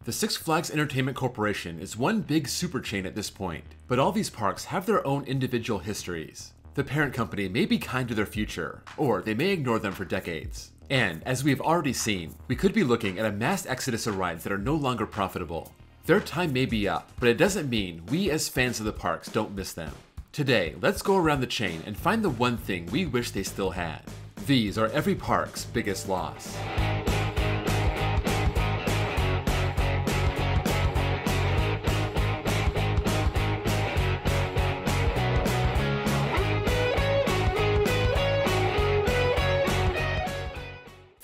The Six Flags Entertainment Corporation is one big super chain at this point, but all these parks have their own individual histories. The parent company may be kind to their future, or they may ignore them for decades. And, as we have already seen, we could be looking at a mass exodus of rides that are no longer profitable. Their time may be up, but it doesn't mean we as fans of the parks don't miss them. Today, let's go around the chain and find the one thing we wish they still had. These are every park's biggest loss.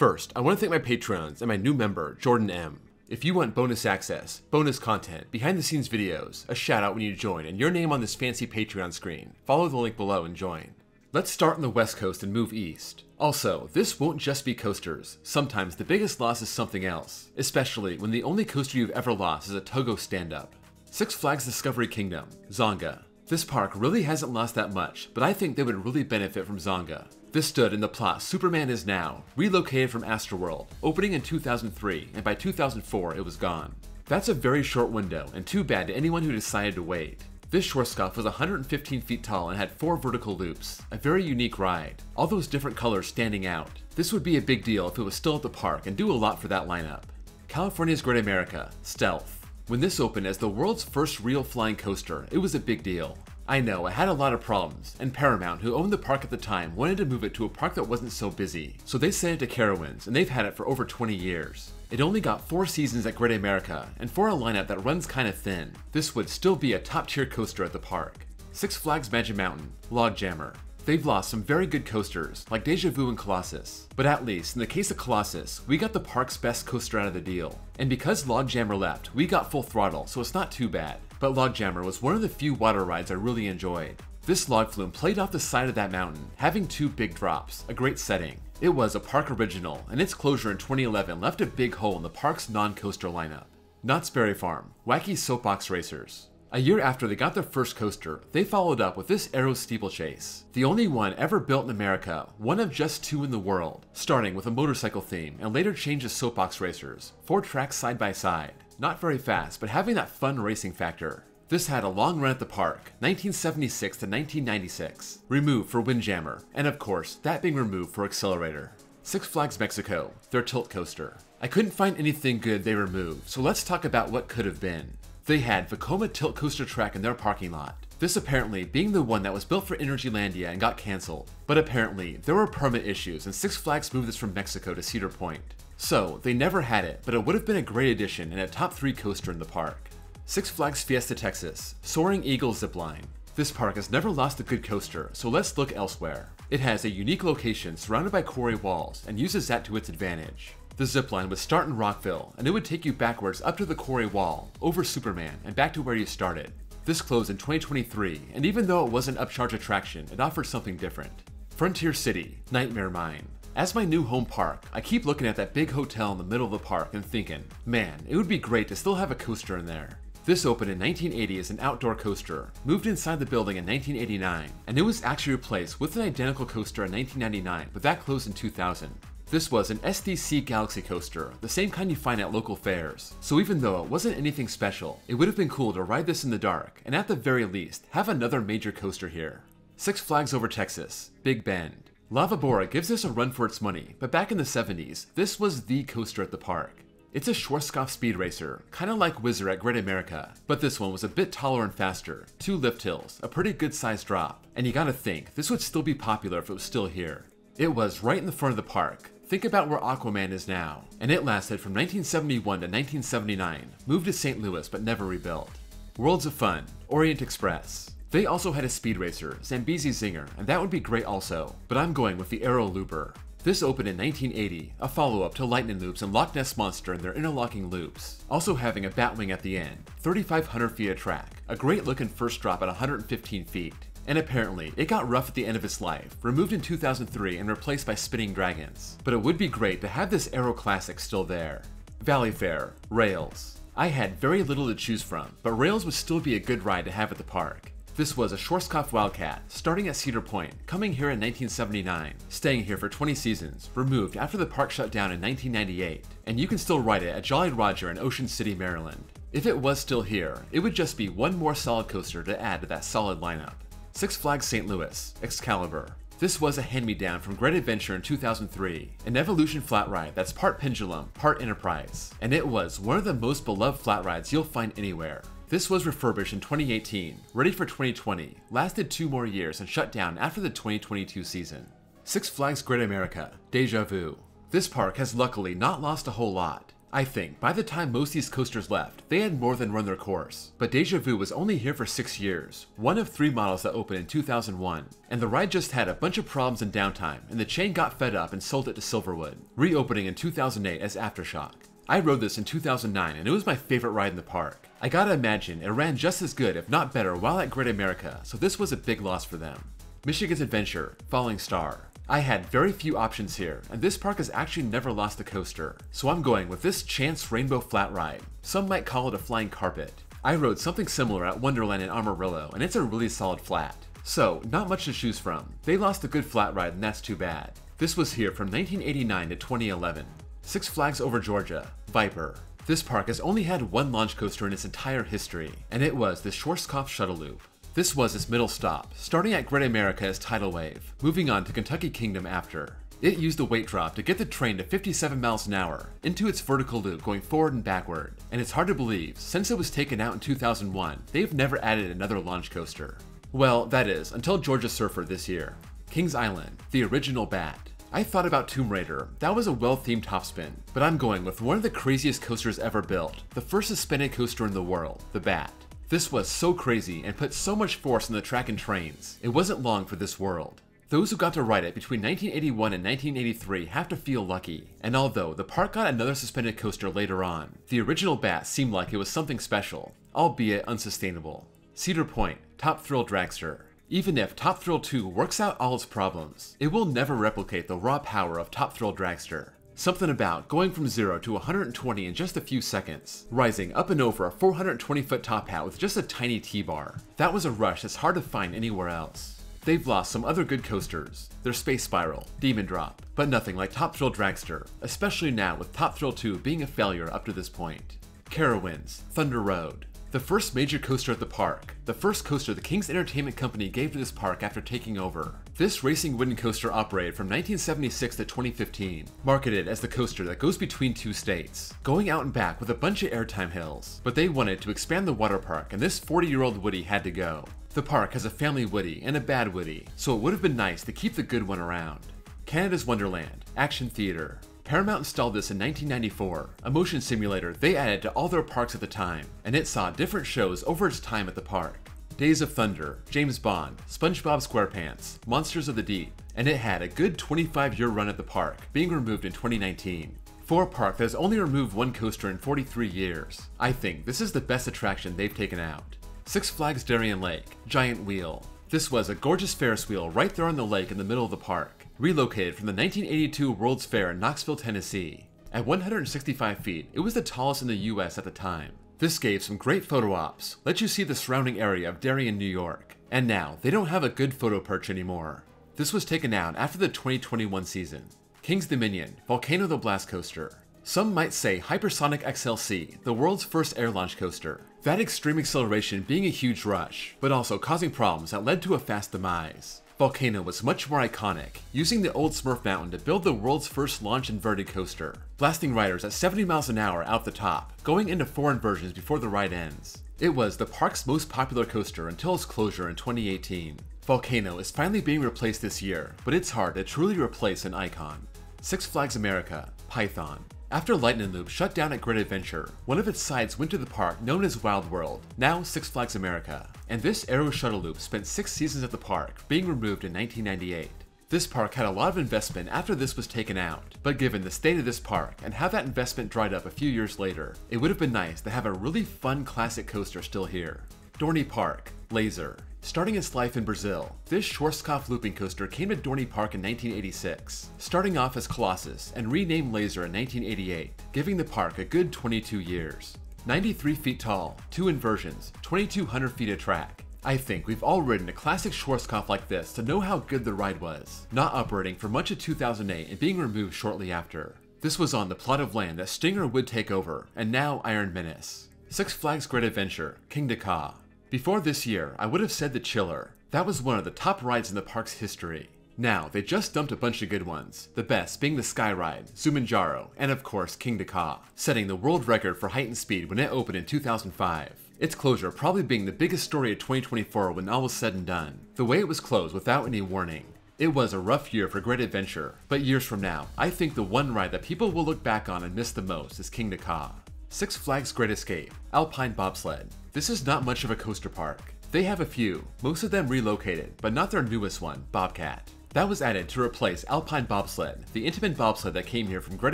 First, I want to thank my patrons and my new member, Jordan M. If you want bonus access, bonus content, behind the scenes videos, a shout out when you join, and your name on this fancy Patreon screen, follow the link below and join. Let's start on the West Coast and move east. Also, this won't just be coasters. Sometimes the biggest loss is something else, especially when the only coaster you've ever lost is a Togo stand-up. Six Flags Discovery Kingdom, Zonga. This park really hasn't lost that much, but I think they would really benefit from Zonga. This stood in the plot Superman is now, relocated from Astroworld, opening in 2003, and by 2004 it was gone. That's a very short window, and too bad to anyone who decided to wait. This Schwarzkopf was 115 feet tall and had 4 vertical loops, a very unique ride, all those different colors standing out. This would be a big deal if it was still at the park and do a lot for that lineup. California's Great America, Stealth. When this opened as the world's first real flying coaster, it was a big deal. I know, it had a lot of problems, and Paramount, who owned the park at the time, wanted to move it to a park that wasn't so busy, so they sent it to Carowinds, and they've had it for over 20 years. It only got 4 seasons at Great America, and for a lineup that runs kinda thin, this would still be a top-tier coaster at the park. Six Flags Magic Mountain, Logjammer. They've lost some very good coasters, like Deja Vu and Colossus, but at least, in the case of Colossus, we got the park's best coaster out of the deal. And because Logjammer left, we got Full Throttle, so it's not too bad. But Logjammer was one of the few water rides I really enjoyed. This log flume played off the side of that mountain, having 2 big drops, a great setting. It was a park original, and its closure in 2011 left a big hole in the park's non-coaster lineup. Knott's Berry Farm, Wacky Soapbox Racers. A year after they got their first coaster, they followed up with this Arrow Steeplechase, the only one ever built in America, one of just 2 in the world, starting with a motorcycle theme and later changed to Soapbox Racers, 4 tracks side by side. Not very fast, but having that fun racing factor. This had a long run at the park, 1976 to 1996, removed for Windjammer, and of course, that being removed for Accelerator. Six Flags Mexico, their tilt coaster. I couldn't find anything good they removed, so let's talk about what could have been. They had Vekoma Tilt Coaster Track in their parking lot, this apparently being the one that was built for Energylandia and got cancelled, but apparently there were permit issues and Six Flags moved this from Mexico to Cedar Point. So, they never had it, but it would have been a great addition and a top 3 coaster in the park. Six Flags Fiesta Texas, Soaring Eagle Zipline. This park has never lost a good coaster, so let's look elsewhere. It has a unique location surrounded by quarry walls and uses that to its advantage. The zipline would start in Rockville, and it would take you backwards up to the quarry wall, over Superman, and back to where you started. This closed in 2023, and even though it was an upcharge attraction, it offered something different. Frontier City, Nightmare Mine. As my new home park, I keep looking at that big hotel in the middle of the park and thinking, man, it would be great to still have a coaster in there. This opened in 1980 as an outdoor coaster, moved inside the building in 1989, and it was actually replaced with an identical coaster in 1999, but that closed in 2000. This was an SDC Galaxy coaster, the same kind you find at local fairs, so even though it wasn't anything special, it would have been cool to ride this in the dark, and at the very least, have another major coaster here. Six Flags Over Texas, Big Bend. Lava Bora gives this a run for its money, but back in the 70s, this was the coaster at the park. It's a Schwarzkopf speed racer, kinda like Whizzer at Great America, but this one was a bit taller and faster, 2 lift hills, a pretty good sized drop, and you gotta think, this would still be popular if it was still here. It was right in the front of the park. Think about where Aquaman is now, and it lasted from 1971 to 1979, moved to St. Louis but never rebuilt. Worlds of Fun, Orient Express. They also had a speed racer, Zambezi Zinger, and that would be great also, but I'm going with the Aero Looper. This opened in 1980, a follow-up to Lightning Loops and Loch Ness Monster and their interlocking loops, also having a Batwing at the end, 3,500 feet of track, a great looking first drop at 115 feet. And apparently, it got rough at the end of its life, removed in 2003 and replaced by Spinning Dragons. But it would be great to have this Aero Classic still there. Valley Fair, Rails. I had very little to choose from, but Rails would still be a good ride to have at the park. This was a Schwarzkopf Wildcat, starting at Cedar Point, coming here in 1979, staying here for 20 seasons, removed after the park shut down in 1998, and you can still ride it at Jolly Roger in Ocean City, Maryland. If it was still here, it would just be one more solid coaster to add to that solid lineup. Six Flags St. Louis, Excalibur. This was a hand-me-down from Great Adventure in 2003, an Evolution flat ride that's part pendulum, part Enterprise, and it was one of the most beloved flat rides you'll find anywhere. This was refurbished in 2018, ready for 2020, lasted 2 more years and shut down after the 2022 season. Six Flags Great America, Deja Vu. This park has luckily not lost a whole lot. I think by the time most of these coasters left, they had more than run their course. But Deja Vu was only here for 6 years, one of 3 models that opened in 2001, and the ride just had a bunch of problems and downtime, and the chain got fed up and sold it to Silverwood, reopening in 2008 as Aftershock. I rode this in 2009 and it was my favorite ride in the park. I gotta imagine it ran just as good if not better while at Great America, so this was a big loss for them. Michigan's Adventure, Falling Star. I had very few options here, and this park has actually never lost a coaster, so I'm going with this Chance Rainbow Flat Ride. Some might call it a flying carpet. I rode something similar at Wonderland in Amarillo, and it's a really solid flat. So, not much to choose from. They lost a good flat ride and that's too bad. This was here from 1989 to 2011. Six Flags Over Georgia, Viper. This park has only had one launch coaster in its entire history, and it was the Schwarzkopf Shuttle Loop. This was its middle stop, starting at Great America as Tidal Wave, moving on to Kentucky Kingdom after. It used a weight drop to get the train to 57 miles an hour into its vertical loop going forward and backward, and it's hard to believe, since it was taken out in 2001, they've never added another launch coaster. Well, that is, until Georgia Surfer this year. Kings Island, the original Bat. I thought about Tomb Raider, that was a well-themed topspin, but I'm going with one of the craziest coasters ever built, the first suspended coaster in the world, the Bat. This was so crazy and put so much force on the track and trains, it wasn't long for this world. Those who got to ride it between 1981 and 1983 have to feel lucky, and although the park got another suspended coaster later on, the original Bat seemed like it was something special, albeit unsustainable. Cedar Point, Top Thrill Dragster. Even if Top Thrill 2 works out all its problems, it will never replicate the raw power of Top Thrill Dragster. Something about going from 0 to 120 in just a few seconds, rising up and over a 420-foot top hat with just a tiny T-bar. That was a rush that's hard to find anywhere else. They've lost some other good coasters, their Space Spiral, Demon Drop, but nothing like Top Thrill Dragster, especially now with Top Thrill 2 being a failure up to this point. Carowinds, Thunder Road. The first major coaster at the park, the first coaster the King's Entertainment Company gave to this park after taking over. This racing wooden coaster operated from 1976 to 2015, marketed as the coaster that goes between 2 states, going out and back with a bunch of airtime hills, but they wanted to expand the water park and this 40-year-old Woody had to go. The park has a family Woody and a bad Woody, so it would have been nice to keep the good one around. Canada's Wonderland, Action Theater. Paramount installed this in 1994, a motion simulator they added to all their parks at the time, and it saw different shows over its time at the park. Days of Thunder, James Bond, SpongeBob SquarePants, Monsters of the Deep, and it had a good 25-year run at the park, being removed in 2019. For a park that has only removed one coaster in 43 years, I think this is the best attraction they've taken out. Six Flags Darien Lake, Giant Wheel. This was a gorgeous Ferris wheel right there on the lake in the middle of the park, relocated from the 1982 World's Fair in Knoxville, Tennessee. At 165 feet, it was the tallest in the US at the time. This gave some great photo ops, let you see the surrounding area of Darien, New York. And now, they don't have a good photo perch anymore. This was taken out after the 2021 season. King's Dominion, Volcano the Blast Coaster. Some might say Hypersonic XLC, the world's first air launch coaster. That extreme acceleration being a huge rush, but also causing problems that led to a fast demise. Volcano was much more iconic, using the old Smurf mountain to build the world's first launch inverted coaster, blasting riders at 70 miles an hour out the top, going into 4 inversions before the ride ends. It was the park's most popular coaster until its closure in 2018. Volcano is finally being replaced this year, but it's hard to truly replace an icon. Six Flags America, Python. After Lightning Loop shut down at Great Adventure, one of its sides went to the park known as Wild World, now Six Flags America, and this Aero Shuttle Loop spent 6 seasons at the park, being removed in 1998. This park had a lot of investment after this was taken out, but given the state of this park and how that investment dried up a few years later, it would have been nice to have a really fun classic coaster still here. Dorney Park, Laser. Starting its life in Brazil, this Schwarzkopf looping coaster came to Dorney Park in 1986, starting off as Colossus and renamed Laser in 1988, giving the park a good 22 years. 93 feet tall, 2 inversions, 2,200 feet of track. I think we've all ridden a classic Schwarzkopf like this to know how good the ride was, not operating for much of 2008 and being removed shortly after. This was on the plot of land that Stinger would take over, and now Iron Menace. Six Flags Great Adventure, King Ka. Before this year, I would have said the Chiller. That was one of the top rides in the park's history. Now, they just dumped a bunch of good ones, the best being the Sky Ride, Zumanjaro, and of course King Ka, setting the world record for height and speed when it opened in 2005. Its closure probably being the biggest story of 2024 when all was said and done, the way it was closed without any warning. It was a rough year for Great Adventure, but years from now, I think the one ride that people will look back on and miss the most is King Ka. Six Flags Great Escape, Alpine Bobsled. This is not much of a coaster park. They have a few, most of them relocated, but not their newest one, Bobcat. That was added to replace Alpine Bobsled, the intimate bobsled that came here from Great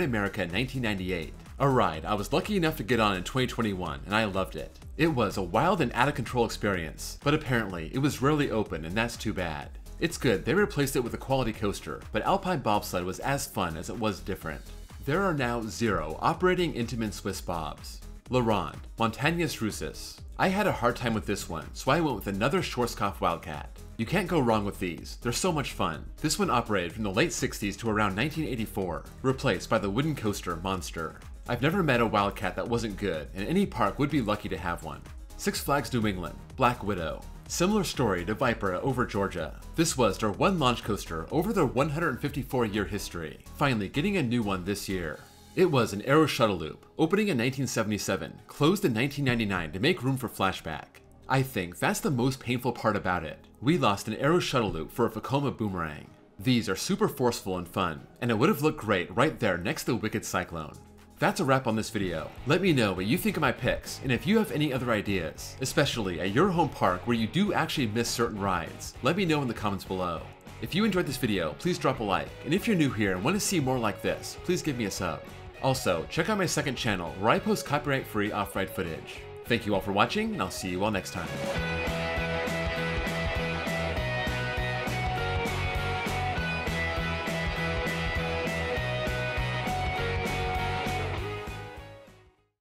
America in 1998. A ride I was lucky enough to get on in 2021, and I loved it. It was a wild and out of control experience, but apparently it was rarely open, and that's too bad. It's good they replaced it with a quality coaster, but Alpine Bobsled was as fun as it was different. There are now 0 operating Intamin Swiss Bobs. La Ronde, Montañas Russes. I had a hard time with this one, so I went with another Schwarzkopf Wildcat. You can't go wrong with these, they're so much fun. This one operated from the late 60s to around 1984, replaced by the wooden coaster Monster. I've never met a Wildcat that wasn't good, and any park would be lucky to have one. Six Flags New England, Black Widow. Similar story to Viper over Georgia. This was their one launch coaster over their 154-year history, finally getting a new one this year. It was an Aero shuttle loop, opening in 1977, closed in 1999 to make room for flashback. I think that's the most painful part about it. We lost an Aero shuttle loop for a Vekoma Boomerang. These are super forceful and fun, and it would have looked great right there next to Wicked Cyclone. That's a wrap on this video. Let me know what you think of my picks, and if you have any other ideas, especially at your home park where you do actually miss certain rides, let me know in the comments below. If you enjoyed this video, please drop a like, and if you're new here and want to see more like this, please give me a sub. Also, check out my second channel where I post copyright-free off-ride footage. Thank you all for watching, and I'll see you all next time.